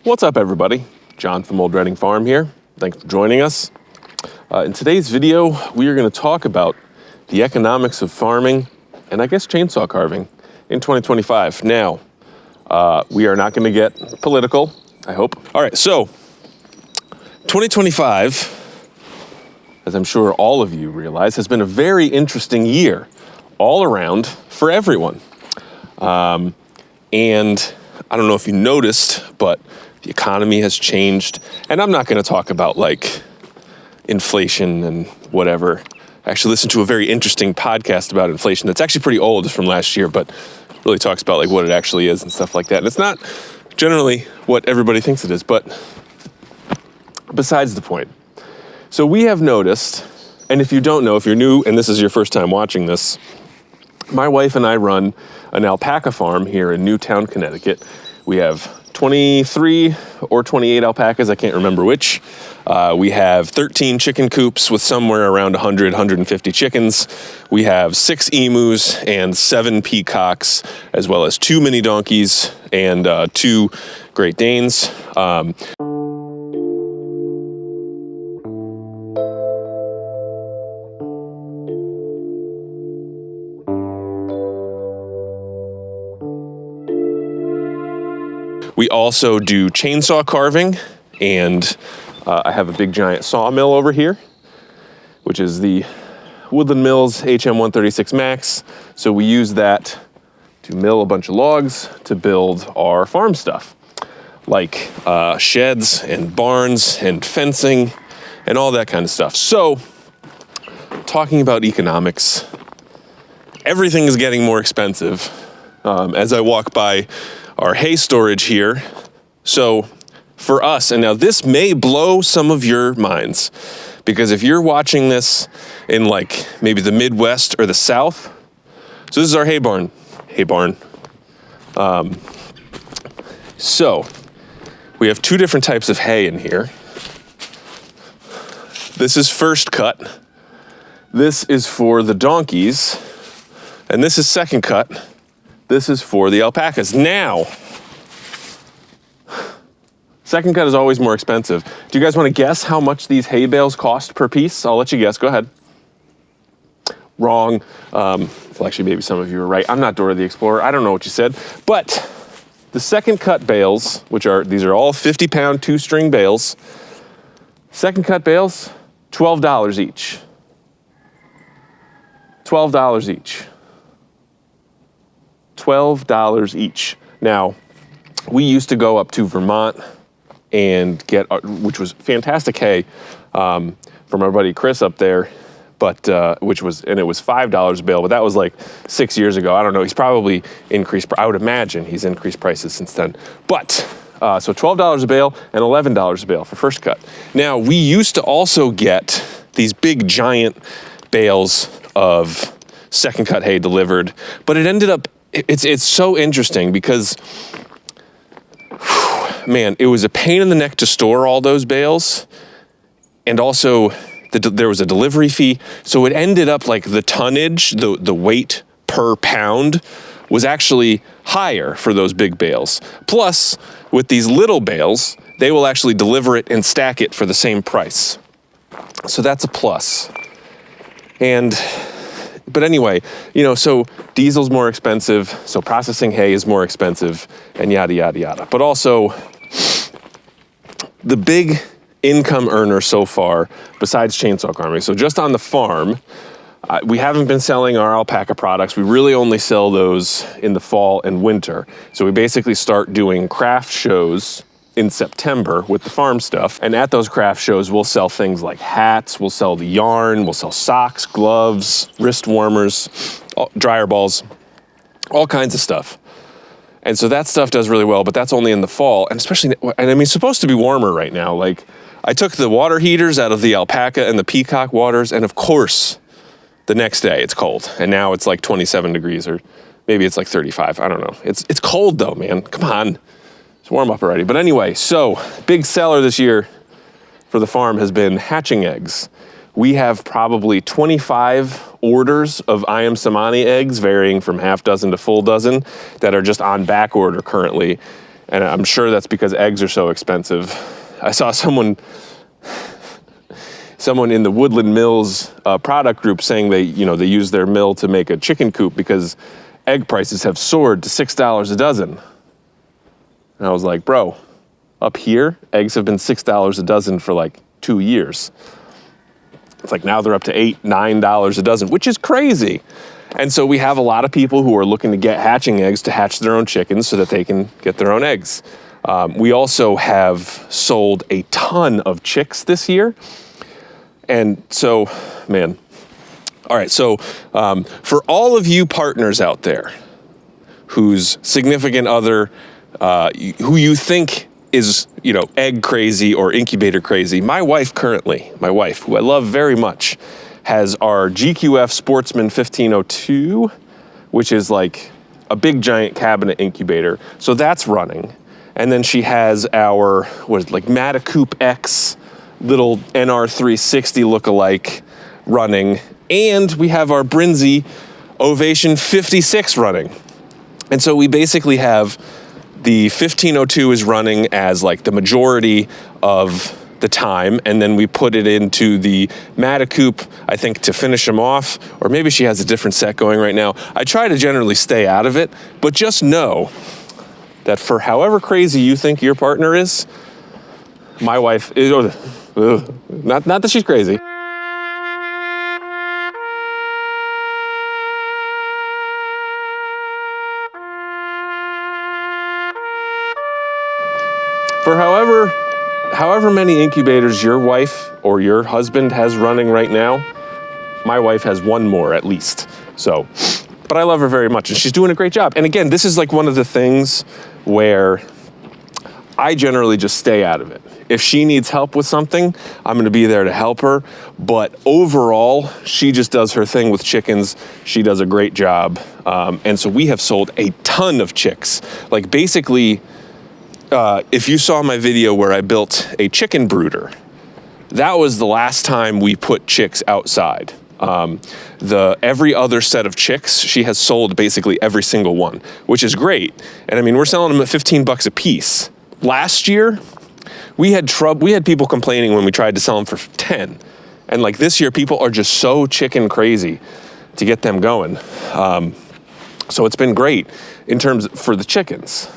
What's up, everybody? John from Old Reading Farm here. Thanks for joining us. In today's video, we are going to talk about the economics of farming and I guess chainsaw carving in 2025. Now, we are not going to get political, I hope. All right, so 2025, as I'm sure all of you realize, has been a very interesting year all around for everyone. And I don't know if you noticed, but the economy has changed. And I'm not going to talk about like inflation and whatever. I actually listened to a very interesting podcast about inflation that's actually pretty old, it's from last year, but really talks about like what it actually is and stuff like that. And it's not generally what everybody thinks it is, but besides the point. So we have noticed, and if you don't know, if you're new and this is your first time watching this, my wife and I run an alpaca farm here in Newtown, Connecticut. We have 23 or 28 alpacas, I can't remember which. We have 13 chicken coops with somewhere around 100, 150 chickens. We have 6 emus and 7 peacocks, as well as 2 mini donkeys and 2 Great Danes. We also do chainsaw carving, and I have a big giant sawmill over here, which is the Woodland Mills HM136 Max. So we use that to mill a bunch of logs to build our farm stuff, like sheds and barns and fencing and all that kind of stuff. So talking about economics, everything is getting more expensive. As I walk by our hay storage here. So for us, and now this may blow some of your minds, because if you're watching this in like maybe the Midwest or the South, so this is our hay barn. So we have 2 different types of hay in here. This is first cut. This is for the donkeys, and this is second cut. This is for the alpacas. Now, second cut is always more expensive. Do you guys want to guess how much these hay bales cost per piece? I'll let you guess. Go ahead. Wrong. Well, actually, maybe some of you are right. I'm not Dora the Explorer. I don't know what you said. But the second cut bales, these are all 50-pound 2-string bales. Second cut bales, $12 each. $12 each. $12 each. Now, we used to go up to Vermont and get, which was fantastic hay from our buddy Chris up there, but it was $5 a bale, but that was like 6 years ago. I don't know. He's probably increased. I would imagine he's increased prices since then. But so $12 a bale and $11 a bale for first cut. Now, we used to also get these big giant bales of second cut hay delivered, but it ended up. It's so interesting because, man, it was a pain in the neck to store all those bales, and also there was a delivery fee. So it ended up like the tonnage, the weight per pound was actually higher for those big bales. Plus, with these little bales, they will actually deliver it and stack it for the same price. So that's a plus. But anyway, so diesel's more expensive, so processing hay is more expensive, and yada, yada, yada. But also, the big income earner so far, besides chainsaw carving, so just on the farm, we haven't been selling our alpaca products. We really only sell those in the fall and winter. So we basically start doing craft shows in September with the farm stuff. And at those craft shows, we'll sell things like hats, we'll sell the yarn, we'll sell socks, gloves, wrist warmers, dryer balls, all kinds of stuff. And so that stuff does really well, but that's only in the fall. And it's supposed to be warmer right now. Like, I took the water heaters out of the alpaca and the peacock waters, and of course, the next day it's cold. And now it's like 27 degrees, or maybe it's like 35, I don't know. It's cold though, man, come on. Warm up already. But anyway, so big seller this year for the farm has been hatching eggs. We have probably 25 orders of Ayam Cemani eggs, varying from half dozen to full dozen, that are just on back order currently. And I'm sure that's because eggs are so expensive. I saw someone in the Woodland Mills product group saying they use their mill to make a chicken coop because egg prices have soared to $6 a dozen. And I was like, bro, up here, eggs have been $6 a dozen for like 2 years. It's like now they're up to $8, $9 a dozen, which is crazy. And so we have a lot of people who are looking to get hatching eggs to hatch their own chickens so that they can get their own eggs. We also have sold a ton of chicks this year. And so, man, all right, so for all of you partners out there whose significant other, who you think is, egg crazy or incubator crazy, my wife, who I love very much, has our GQF Sportsman 1502, which is like a big giant cabinet incubator. So that's running. And then she has our, Matacoop X little NR360 lookalike running. And we have our Brinzy Ovation 56 running. And so we basically have the 1502 is running as like the majority of the time, and then we put it into the Matacoop, I think, to finish them off, or maybe she has a different set going right now. I try to generally stay out of it, but just know that for however crazy you think your partner is, my wife is, not that she's crazy. For however many incubators your wife or your husband has running right now, my wife has one more at least. So, but I love her very much and she's doing a great job. And again, this is like one of the things where I generally just stay out of it. If she needs help with something, I'm gonna be there to help her. But overall, she just does her thing with chickens. She does a great job. And so we have sold a ton of chicks. Like basically, if you saw my video where I built a chicken brooder, that was the last time we put chicks outside. Every other set of chicks, she has sold basically every single one, which is great. And I mean, we're selling them at $15 a piece. Last year, we had people complaining when we tried to sell them for 10. And like this year, people are just so chicken crazy to get them going. So it's been great in terms for the chickens.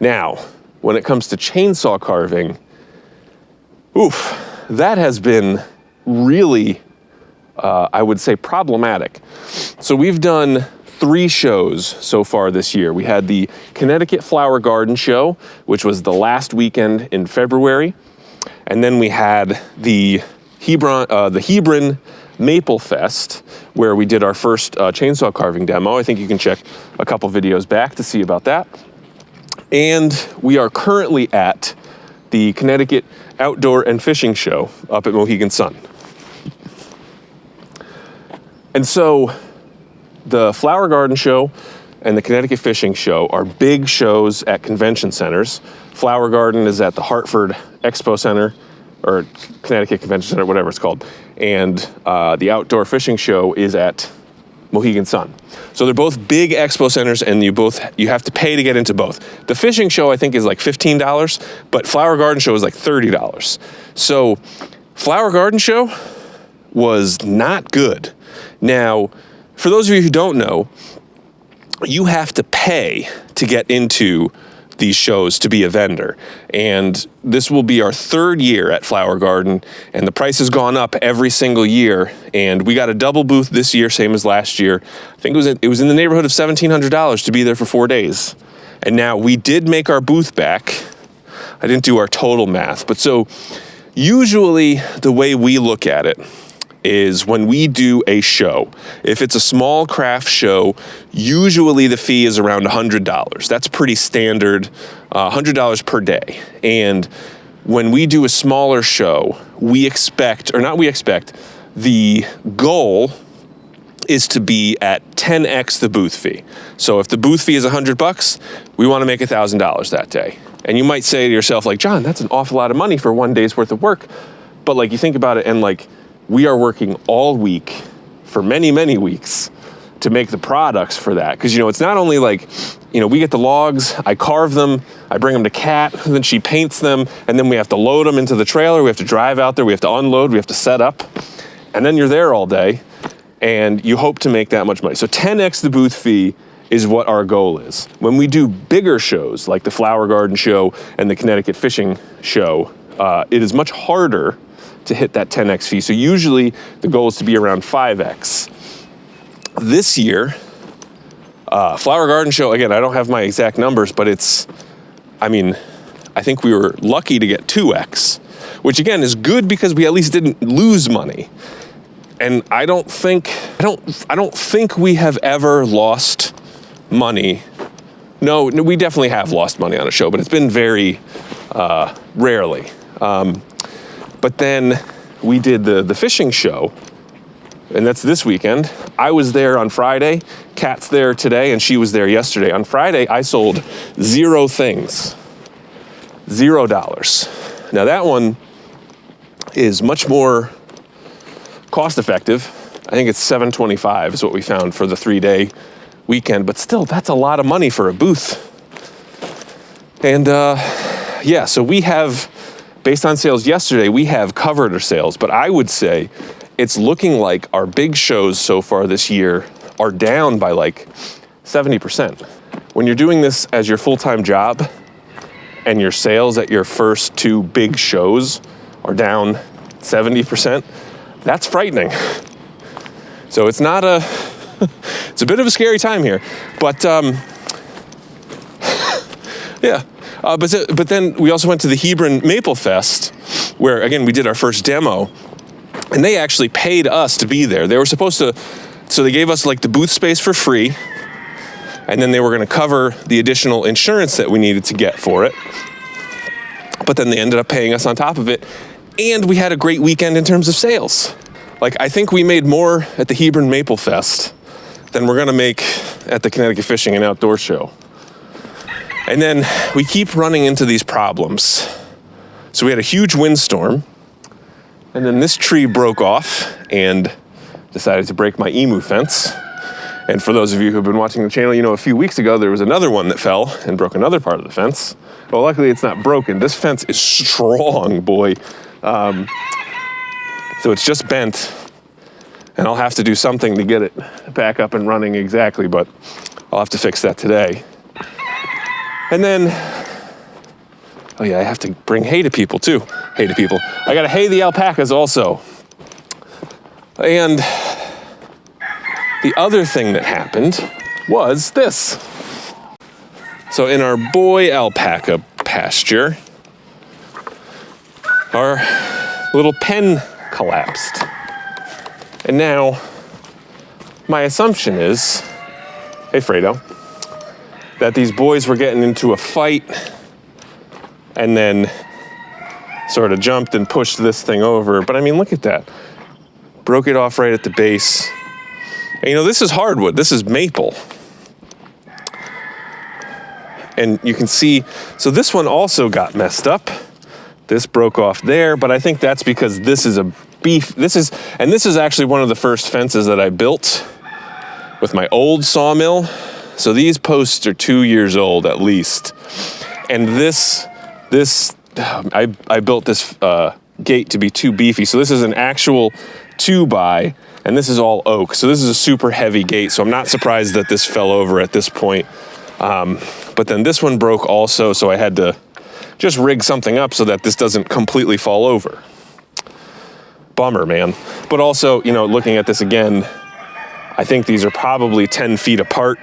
Now, when it comes to chainsaw carving, that has been really, I would say, problematic. So we've done 3 shows so far this year. We had the Connecticut Flower Garden Show, which was the last weekend in February. And then we had the Hebron Maple Fest, where we did our first chainsaw carving demo. I think you can check a couple videos back to see about that. And we are currently at the Connecticut Outdoor and Fishing Show up at Mohegan Sun. And so the Flower Garden Show and the Connecticut Fishing Show are big shows at convention centers. Flower Garden is at the Hartford Expo Center, or Connecticut Convention Center, whatever it's called. And the Outdoor Fishing Show is at Mohegan Sun. So they're both big expo centers, and you have to pay to get into both. The fishing show, I think, is like $15, but Flower Garden Show is like $30. So Flower Garden Show was not good. Now, for those of you who don't know, you have to pay to get into these shows to be a vendor. And this will be our 3rd year at Flower Garden, and the price has gone up every single year. And we got a double booth this year, same as last year. I think it was in the neighborhood of $1,700 to be there for 4 days. And now we did make our booth back. I didn't do our total math, but so usually the way we look at it is when we do a show, if it's a small craft show, usually the fee is around $100. That's pretty standard, $100 per day. And when we do a smaller show, the goal is to be at 10x the booth fee. So if the booth fee is $100, we want to make $1,000 that day. And you might say to yourself, like, John, that's an awful lot of money for 1 day's worth of work. But like, you think about it, and like, we are working all week for many, many weeks to make the products for that. Because, it's not only like, we get the logs, I carve them, I bring them to Kat, then she paints them, and then we have to load them into the trailer, we have to drive out there, we have to unload, we have to set up, and then you're there all day, and you hope to make that much money. So 10x the booth fee is what our goal is. When we do bigger shows, like the Flower Garden Show and the Connecticut Fishing Show, it is much harder to hit that 10x fee. So usually the goal is to be around 5x. This year, Flower Garden Show, again, I don't have my exact numbers, but I think we were lucky to get 2x, which again is good because we at least didn't lose money. And I don't think we have ever lost money. No, we definitely have lost money on a show, but it's been very rarely. But then we did the fishing show, and that's this weekend. I was there on Friday, Kat's there today, and she was there yesterday. On Friday, I sold 0 things, $0. Now that one is much more cost effective. I think it's $7.25 is what we found for the 3-day weekend, but still, that's a lot of money for a booth. And so we have, based on sales yesterday, we have covered our sales, but I would say it's looking like our big shows so far this year are down by like 70%. When you're doing this as your full-time job and your sales at your first 2 big shows are down 70%, that's frightening. So it's not it's a bit of a scary time here, but yeah. But then we also went to the Hebron Maple Fest, where again we did our first demo, and they actually paid us to be there. They were supposed to, so they gave us like the booth space for free, and then they were going to cover the additional insurance that we needed to get for it. But then they ended up paying us on top of it, and we had a great weekend in terms of sales. Like, I think we made more at the Hebron Maple Fest than we're going to make at the Connecticut Fishing and Outdoor Show. And then we keep running into these problems. So we had a huge windstorm, and then this tree broke off and decided to break my emu fence. And for those of you who've been watching the channel, a few weeks ago there was another one that fell and broke another part of the fence. Well, luckily it's not broken. This fence is strong, boy. So it's just bent, and I'll have to do something to get it back up and running exactly, but I'll have to fix that today. And then, I have to bring hay to people too. Hay to people. I gotta hay the alpacas also. And the other thing that happened was this. So in our boy alpaca pasture, our little pen collapsed. And now, my assumption is, hey Fredo, that these boys were getting into a fight and then sort of jumped and pushed this thing over. But I mean, look at that. Broke it off right at the base. And this is hardwood, this is maple. And you can see, so this one also got messed up. This broke off there, but I think that's because this is a beef. This is actually one of the first fences that I built with my old sawmill. So these posts are 2 years old at least. And I built this gate to be too beefy. So this is an actual 2x, and this is all oak. So this is a super heavy gate. So I'm not surprised that this fell over at this point. But then this one broke also, so I had to just rig something up so that this doesn't completely fall over. Bummer, man. But also, looking at this again, I think these are probably 10 feet apart.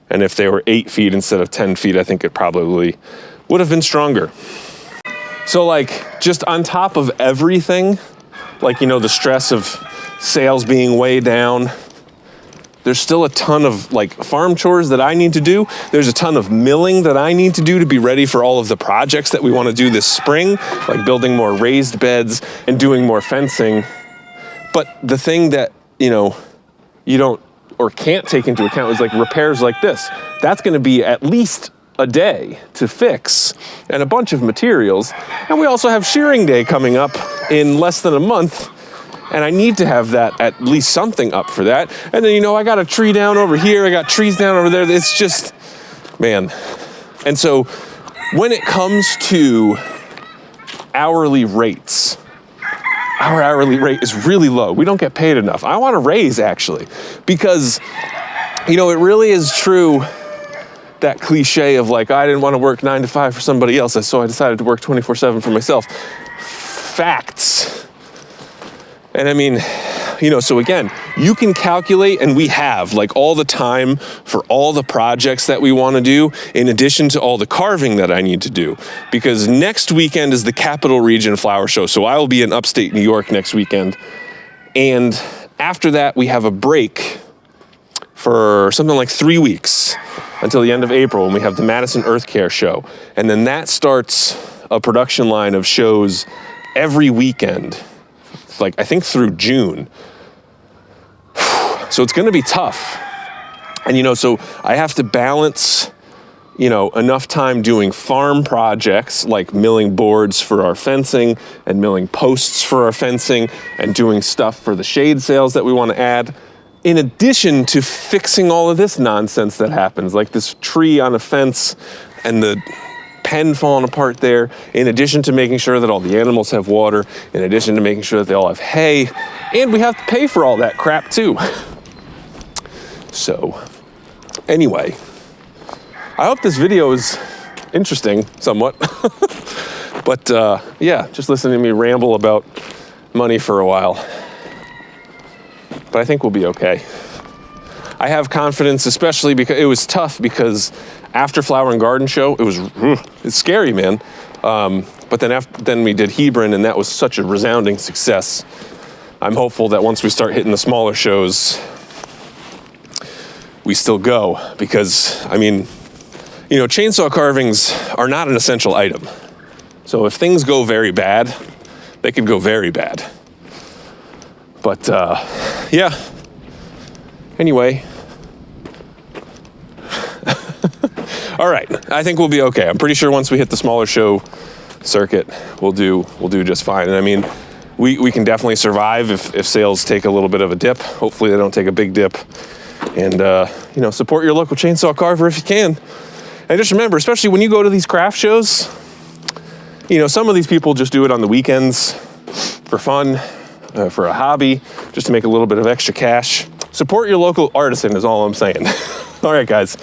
And if they were 8 feet instead of 10 feet, I think it probably would have been stronger. So just on top of everything, the stress of sales being way down, there's still a ton of farm chores that I need to do. There's a ton of milling that I need to do to be ready for all of the projects that we want to do this spring, like building more raised beds and doing more fencing. But the thing that, you don't or can't take into account is repairs like this. That's going to be at least a day to fix and a bunch of materials. And we also have shearing day coming up in less than a month. And I need to have that, at least something up for that. And then, I got a tree down over here. I got trees down over there. It's just, man. And so when it comes to hourly rates, our hourly rate is really low. We don't get paid enough. I want to raise, actually, because, you know, it really is true, that cliche of like, I didn't want to work 9 to 5 for somebody else, so I decided to work 24/7 for myself. Facts. And I mean, you know, so again, you can calculate, and we have like all the time for all the projects that we want to do, in addition to all the carving that I need to do. Because next weekend is the Capital Region Flower Show. So I will be in upstate New York next weekend. And after that, we have a break for something like 3 weeks until the end of April, when we have the Madison Earth Care Show. And then that starts a production line of shows every weekend, like I think through June. So it's going to be tough. And, you know, so I have to balance, you know, enough time doing farm projects like milling boards for our fencing and milling posts for our fencing and doing stuff for the shade sails that we want to add, in addition to fixing all of this nonsense that happens, like this tree on a fence and the pen falling apart there, in addition to making sure that all the animals have water, in addition to making sure that they all have hay, and we have to pay for all that crap too. So, anyway, I hope this video is interesting somewhat. But yeah, just listening to me ramble about money for a while. But I think we'll be okay. I have confidence, especially because it was tough, because after Flower and Garden Show, it's scary, man. But then we did Hebron, and that was such a resounding success. I'm hopeful that once we start hitting the smaller shows, we still go, because, I mean, you know, chainsaw carvings are not an essential item. So if things go very bad, they could go very bad. But, yeah. Anyway. All right, I think we'll be okay. I'm pretty sure once we hit the smaller show circuit, we'll do just fine. And I mean, we can definitely survive if sales take a little bit of a dip. Hopefully they don't take a big dip. And, you know, support your local chainsaw carver if you can. And just remember, especially when you go to these craft shows, you know, some of these people just do it on the weekends for fun, for a hobby, just to make a little bit of extra cash. Support your local artisan is all I'm saying. All right, guys,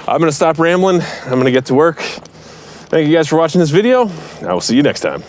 I'm gonna stop rambling. I'm gonna get to work. Thank you guys for watching this video. I will see you next time.